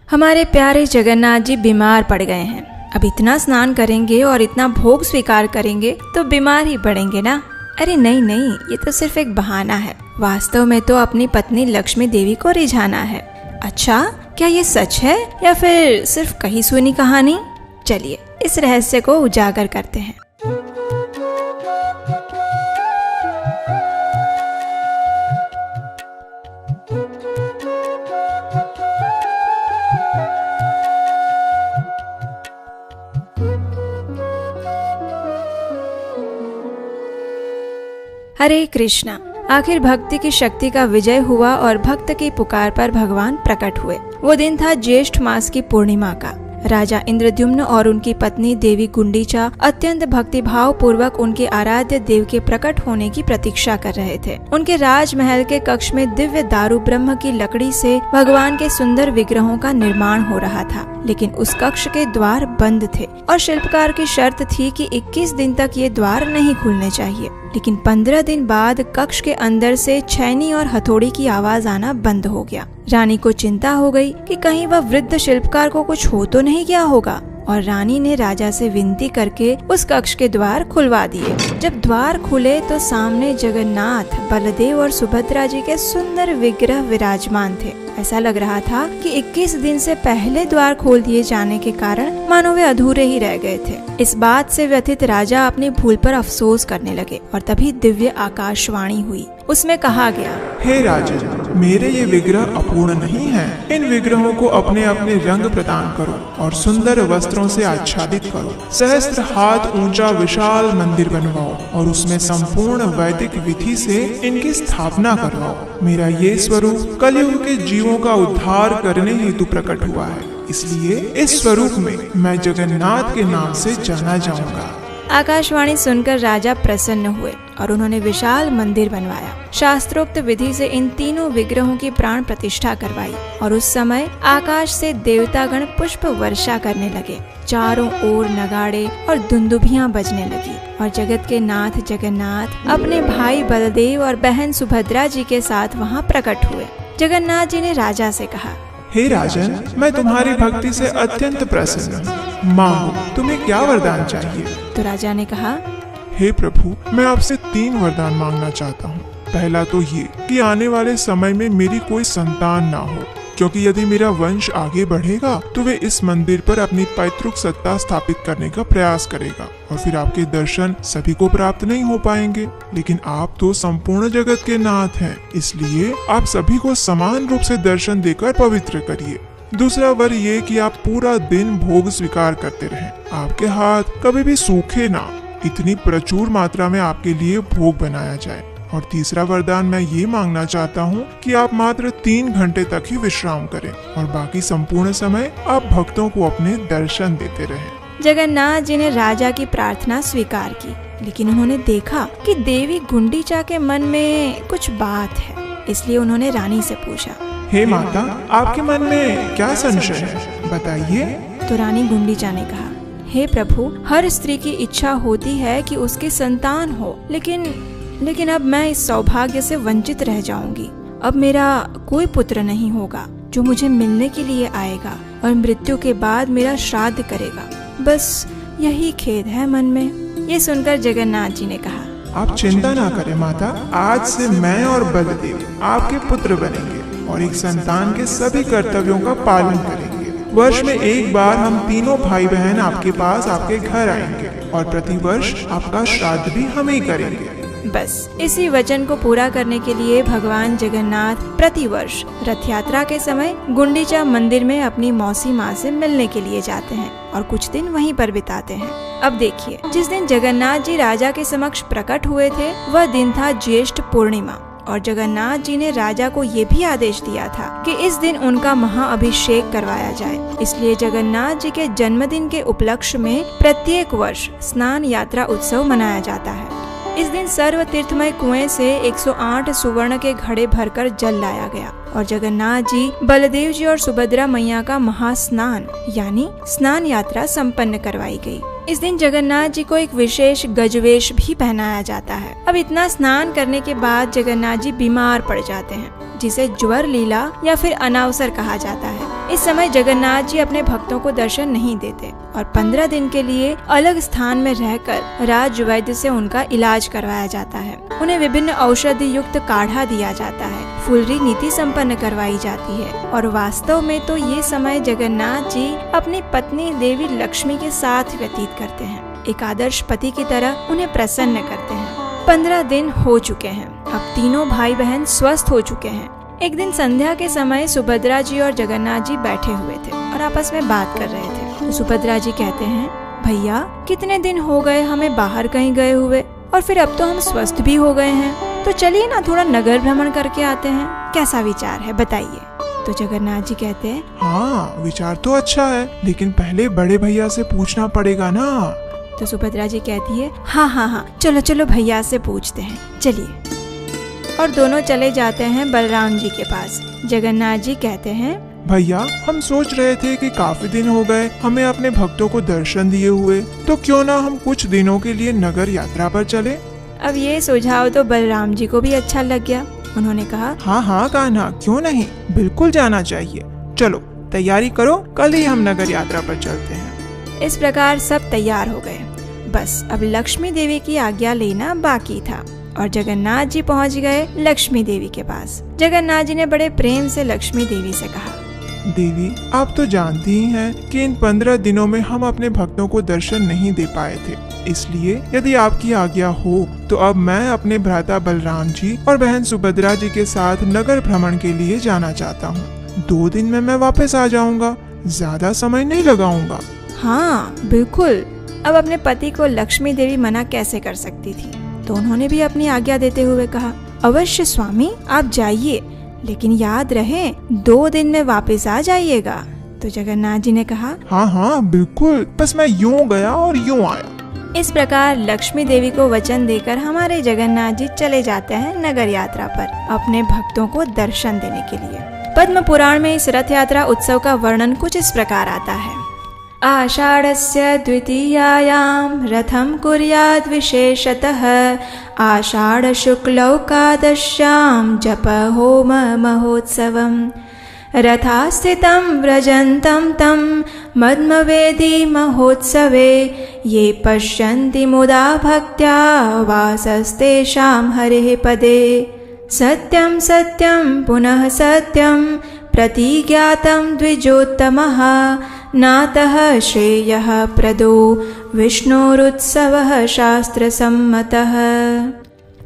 हमारे प्यारे जगन्नाथ जी बीमार पड़ गए हैं। अब इतना स्नान करेंगे और इतना भोग स्वीकार करेंगे तो बीमार ही पड़ेंगे ना। अरे नहीं नहीं, ये तो सिर्फ एक बहाना है। वास्तव में तो अपनी पत्नी लक्ष्मी देवी को रिझाना है। अच्छा, क्या ये सच है या फिर सिर्फ कही सुनी कहानी? चलिए इस रहस्य को उजागर करते हैं। हरे कृष्णा। आखिर भक्ति की शक्ति का विजय हुआ और भक्त की पुकार पर भगवान प्रकट हुए। वो दिन था ज्येष्ठ मास की पूर्णिमा का। राजा इंद्रद्युम्न और उनकी पत्नी देवी गुंडीचा अत्यंत भक्तिभाव पूर्वक उनके आराध्य देव के प्रकट होने की प्रतीक्षा कर रहे थे। उनके राजमहल के कक्ष में दिव्य दारू ब्रह्म की लकड़ी से भगवान के सुंदर विग्रहों का निर्माण हो रहा था, लेकिन उस कक्ष के द्वार बंद थे और शिल्पकार की शर्त थी कि 21 दिन तक ये द्वार नहीं खुलने चाहिए। लेकिन 15 दिन बाद कक्ष के अंदर से छैनी और हथौड़ी की आवाज आना बंद हो गया। रानी को चिंता हो गई कि कहीं वह वृद्ध शिल्पकार को कुछ हो तो नहीं गया होगा, और रानी ने राजा से विनती करके उस कक्ष के द्वार खुलवा दिए। जब द्वार खुले तो सामने जगन्नाथ, बलदेव और सुभद्रा जी के सुंदर विग्रह विराजमान थे। ऐसा लग रहा था कि 21 दिन से पहले द्वार खोल दिए जाने के कारण मानो वे अधूरे ही रह गए थे। इस बात से व्यथित राजा अपनी भूल पर अफसोस करने लगे और तभी दिव्य आकाशवाणी हुई। उसमें कहा गया, हे राजन, मेरे ये विग्रह अपूर्ण नहीं हैं। इन विग्रहों को अपने अपने रंग प्रदान करो और सुंदर वस्त्रों से आच्छादित करो। सहस्त्र हाथ ऊंचा विशाल मंदिर बनवाओ और उसमें संपूर्ण वैदिक विधि से इनकी स्थापना करवाओ। मेरा ये स्वरूप कलयुग के जीवों का उद्धार करने हेतु प्रकट हुआ है, इसलिए इस स्वरूप में मैं जगन्नाथ के नाम से जाना जाऊंगा। आकाशवाणी सुनकर राजा प्रसन्न हुए और उन्होंने विशाल मंदिर बनवाया। शास्त्रोक्त विधि से इन तीनों विग्रहों की प्राण प्रतिष्ठा करवाई और उस समय आकाश से देवतागण पुष्प वर्षा करने लगे। चारों ओर नगाड़े और दुंदुभियां बजने लगी और जगत के नाथ जगन्नाथ अपने भाई बलदेव और बहन सुभद्रा जी के साथ वहां प्रकट हुए। जगन्नाथ जी ने राजा से कहा, हे राजन, मैं तुम्हारी भक्ति से अत्यंत प्रसन्न हूँ। मांगो, तुम्हें क्या वरदान चाहिए? तो राजा ने कहा, हे प्रभु, मैं आपसे 3 वरदान मांगना चाहता हूँ। पहला तो ये कि आने वाले समय में मेरी कोई संतान ना हो, क्योंकि यदि मेरा वंश आगे बढ़ेगा तो वे इस मंदिर पर अपनी पैतृक सत्ता स्थापित करने का प्रयास करेगा और फिर आपके दर्शन सभी को प्राप्त नहीं हो पाएंगे। लेकिन आप तो संपूर्ण जगत के नाथ हैं, इसलिए आप सभी को समान रूप से दर्शन देकर पवित्र करिए। दूसरा वर ये कि आप पूरा दिन भोग स्वीकार करते रहें, आपके हाथ कभी भी सूखे ना, इतनी प्रचुर मात्रा में आपके लिए भोग बनाया जाए। और तीसरा वरदान मैं ये मांगना चाहता हूँ कि आप मात्र 3 घंटे तक ही विश्राम करें और बाकी संपूर्ण समय आप भक्तों को अपने दर्शन देते रहें। जगन्नाथ जी ने राजा की प्रार्थना स्वीकार की, लेकिन उन्होंने देखा कि देवी गुंडीचा के मन में कुछ बात है, इसलिए उन्होंने रानी से पूछा, हे माता, आपके मन में क्या संशय है, बताइए। तो रानी गुंडीचा ने कहा, हे प्रभु, हर स्त्री की इच्छा होती है कि उसकी संतान हो, लेकिन अब मैं इस सौभाग्य से वंचित रह जाऊंगी। अब मेरा कोई पुत्र नहीं होगा जो मुझे मिलने के लिए आएगा और मृत्यु के बाद मेरा श्राद्ध करेगा। बस यही खेद है मन में। ये सुनकर जगन्नाथ जी ने कहा, आप चिंता ना करें माता, आज से मैं और बलदेव आपके पुत्र बनेंगे और एक संतान के सभी कर्तव्यों का पालन करेंगे। वर्ष में एक बार हम तीनों भाई बहन आपके पास आपके घर आएंगे और प्रतिवर्ष आपका श्राद्ध भी हम ही करेंगे। बस इसी वचन को पूरा करने के लिए भगवान जगन्नाथ प्रतिवर्ष रथ यात्रा के समय गुंडीचा मंदिर में अपनी मौसी माँ से मिलने के लिए जाते हैं और कुछ दिन वहीं पर बिताते हैं। अब देखिए, जिस दिन जगन्नाथ जी राजा के समक्ष प्रकट हुए थे वह दिन था ज्येष्ठ पूर्णिमा, और जगन्नाथ जी ने राजा को ये भी आदेश दिया था कि इस दिन उनका महाअभिषेक करवाया जाए। इसलिए जगन्नाथ जी के जन्मदिन के उपलक्ष्य में प्रत्येक वर्ष स्नान यात्रा उत्सव मनाया जाता है। इस दिन सर्व तीर्थमय कुएं से 108 सुवर्ण के घड़े भरकर जल लाया गया और जगन्नाथ जी, बलदेव जी और सुभद्रा मैया का महास्नान यानी स्नान यात्रा संपन्न करवाई गई। इस दिन जगन्नाथ जी को एक विशेष गजवेश भी पहनाया जाता है। अब इतना स्नान करने के बाद जगन्नाथ जी बीमार पड़ जाते हैं। जिसे ज्वर लीला या फिर अनावसर कहा जाता है। इस समय जगन्नाथ जी अपने भक्तों को दर्शन नहीं देते और 15 दिन के लिए अलग स्थान में रहकर राज वैद्य से उनका इलाज करवाया जाता है। उन्हें विभिन्न औषधि युक्त काढ़ा दिया जाता है, फुलरी नीति संपन्न करवाई जाती है और वास्तव में तो ये समय जगन्नाथ जी अपनी पत्नी देवी लक्ष्मी के साथ व्यतीत करते हैं। एक आदर्श पति की तरह उन्हें प्रसन्न करते हैं। 15 दिन हो चुके हैं। अब तीनों भाई बहन स्वस्थ हो चुके हैं। एक दिन संध्या के समय सुभद्रा जी और जगन्नाथ जी बैठे हुए थे और आपस में बात कर रहे थे। तो सुभद्रा जी कहते हैं, भैया कितने दिन हो गए हमें बाहर कहीं गए हुए और फिर अब तो हम स्वस्थ भी हो गए हैं, तो चलिए ना थोड़ा नगर भ्रमण करके आते हैं, कैसा विचार है बताइए। तो जगन्नाथ जी कहते हैं, हाँ विचार तो अच्छा है, लेकिन पहले बड़े भैया से पूछना पड़ेगा ना। तो सुभद्रा जी कहती है, हाँ चलो चलो भैया से पूछते हैं, चलिए। और दोनों चले जाते हैं बलराम जी के पास। जगन्नाथ जी कहते हैं, भैया हम सोच रहे थे कि काफी दिन हो गए हमें अपने भक्तों को दर्शन दिए हुए, तो क्यों ना हम कुछ दिनों के लिए नगर यात्रा पर चले। अब ये सुझाव तो बलराम जी को भी अच्छा लग गया। उन्होंने कहा, हाँ कान्हा, क्यों नहीं, बिल्कुल जाना चाहिए। चलो तैयारी करो, कल ही हम नगर यात्रा पर चलते हैं। इस प्रकार सब तैयार हो गए। बस अब लक्ष्मी देवी की आज्ञा लेना बाकी था और जगन्नाथ जी पहुंच गए लक्ष्मी देवी के पास। जगन्नाथ जी ने बड़े प्रेम से लक्ष्मी देवी से कहा, देवी आप तो जानती ही हैं कि इन 15 दिनों में हम अपने भक्तों को दर्शन नहीं दे पाए थे, इसलिए यदि आपकी आज्ञा हो तो अब मैं अपने भ्राता बलराम जी और बहन सुभद्रा जी के साथ नगर भ्रमण के लिए जाना चाहता हूँ। 2 दिन में मैं वापस आ जाऊँगा, ज्यादा समय नहीं लगाऊंगा। हाँ बिल्कुल। अब अपने पति को लक्ष्मी देवी मना कैसे कर सकती थी, तो उन्होंने भी अपनी आज्ञा देते हुए कहा, अवश्य स्वामी आप जाइए, लेकिन याद रहे 2 दिन में वापस आ जाइएगा। तो जगन्नाथ जी ने कहा, हाँ बिल्कुल, बस मैं यूँ गया और यूँ आया। इस प्रकार लक्ष्मी देवी को वचन देकर हमारे जगन्नाथ जी चले जाते हैं नगर यात्रा पर अपने भक्तों को दर्शन देने के लिए। पद्म पुराण में इस रथ यात्रा उत्सव का वर्णन कुछ इस प्रकार आता है। आषाढ़स्य द्वितीयायां रथं कुर्याद् विशेषतः आषाढ़ शुक्लौकादश्यां जप होम महोत्सवम् रथास्थितं व्रजन्तं तं मद्मवेदी महोत्सवे ये पश्यन्ति मुदा भक्त्या वासस्तेषां हरेः पदे सत्यं सत्यं पुनः सत्यं प्रतिज्ञातं द्विजोत्तमः नातः श्रेयः प्रदो विष्णुरुत्सवः शास्त्रसम्मतः।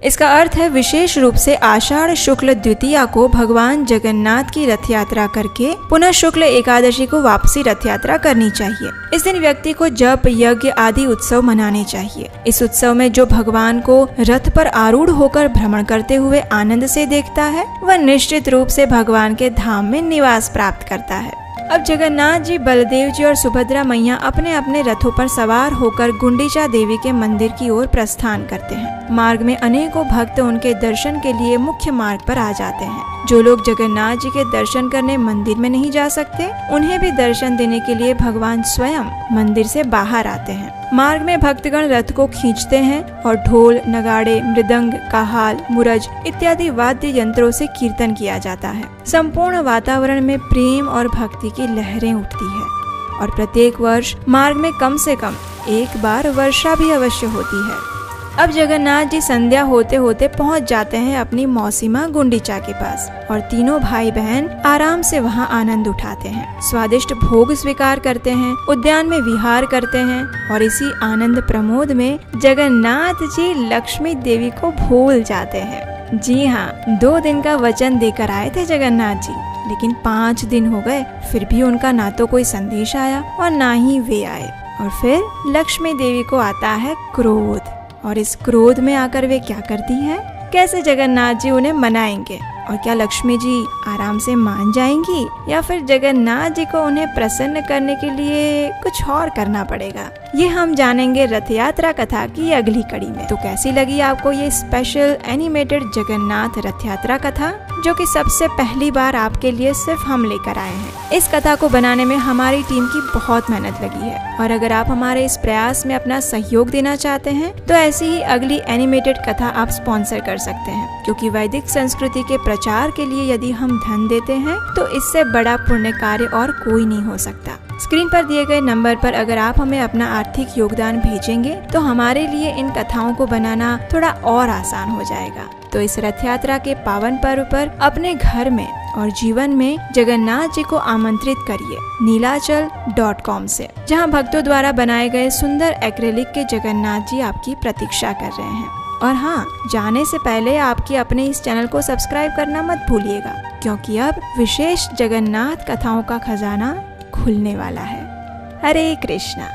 इसका अर्थ है विशेष रूप से आषाढ़ शुक्ल द्वितीया को भगवान जगन्नाथ की रथ यात्रा करके पुनः शुक्ल एकादशी को वापसी रथ यात्रा करनी चाहिए। इस दिन व्यक्ति को जप यज्ञ आदि उत्सव मनाने चाहिए। इस उत्सव में जो भगवान को रथ पर आरूढ़ होकर भ्रमण करते हुए आनंद से देखता है वह निश्चित रूप से भगवान के धाम में निवास प्राप्त करता है। अब जगन्नाथ जी, बलदेव जी और सुभद्रा मैया अपने अपने रथों पर सवार होकर गुंडीचा देवी के मंदिर की ओर प्रस्थान करते हैं। मार्ग में अनेकों भक्त उनके दर्शन के लिए मुख्य मार्ग पर आ जाते हैं। जो लोग जगन्नाथ जी के दर्शन करने मंदिर में नहीं जा सकते, उन्हें भी दर्शन देने के लिए भगवान स्वयं मंदिर से बाहर आते हैं। मार्ग में भक्तगण रथ को खींचते हैं और ढोल, नगाड़े, मृदंग, काहाल, मुरज इत्यादि वाद्य यंत्रों से कीर्तन किया जाता है। संपूर्ण वातावरण में प्रेम और भक्ति की लहरें उठती है और प्रत्येक वर्ष मार्ग में कम से कम एक बार वर्षा भी अवश्य होती है। अब जगन्नाथ जी संध्या होते होते पहुंच जाते हैं अपनी मौसी मां गुंडीचा के पास और तीनों भाई बहन आराम से वहां आनंद उठाते हैं, स्वादिष्ट भोग स्वीकार करते हैं, उद्यान में विहार करते हैं और इसी आनंद प्रमोद में जगन्नाथ जी लक्ष्मी देवी को भूल जाते हैं। जी हाँ, 2 दिन का वचन देकर आए थे जगन्नाथ जी, लेकिन 5 दिन हो गए, फिर भी उनका ना तो कोई संदेश आया और ना ही वे आए। और फिर लक्ष्मी देवी को आता है क्रोध, और इस क्रोध में आकर वे क्या करती हैं? कैसे जगन्नाथ जी उन्हें मनाएंगे और क्या लक्ष्मी जी आराम से मान जाएंगी या फिर जगन्नाथ जी को उन्हें प्रसन्न करने के लिए कुछ और करना पड़ेगा? ये हम जानेंगे रथ यात्रा कथा की अगली कड़ी में। तो कैसी लगी आपको ये स्पेशल एनिमेटेड जगन्नाथ रथ यात्रा कथा? जो कि सबसे पहली बार आपके लिए सिर्फ हम लेकर आए हैं। इस कथा को बनाने में हमारी टीम की बहुत मेहनत लगी है और अगर आप हमारे इस प्रयास में अपना सहयोग देना चाहते हैं तो ऐसी ही अगली एनिमेटेड कथा आप स्पॉन्सर कर सकते हैं, क्योंकि वैदिक संस्कृति के प्रचार के लिए यदि हम धन देते हैं तो इससे बड़ा पुण्य कार्य और कोई नहीं हो सकता। स्क्रीन पर दिए गए नंबर पर अगर आप हमें अपना आर्थिक योगदान भेजेंगे तो हमारे लिए इन कथाओं को बनाना थोड़ा और आसान हो जाएगा। तो इस रथ यात्रा के पावन पर्व पर अपने घर में और जीवन में जगन्नाथ जी को आमंत्रित करिए नीलाचल.com से, जहां भक्तों द्वारा बनाए गए सुंदर एक्रेलिक के जगन्नाथ जी आपकी प्रतीक्षा कर रहे हैं। और हाँ, जाने से पहले आपकी अपने इस चैनल को सब्सक्राइब करना मत भूलिएगा, क्योंकि अब विशेष जगन्नाथ कथाओं का खजाना खुलने वाला है। हरे कृष्णा।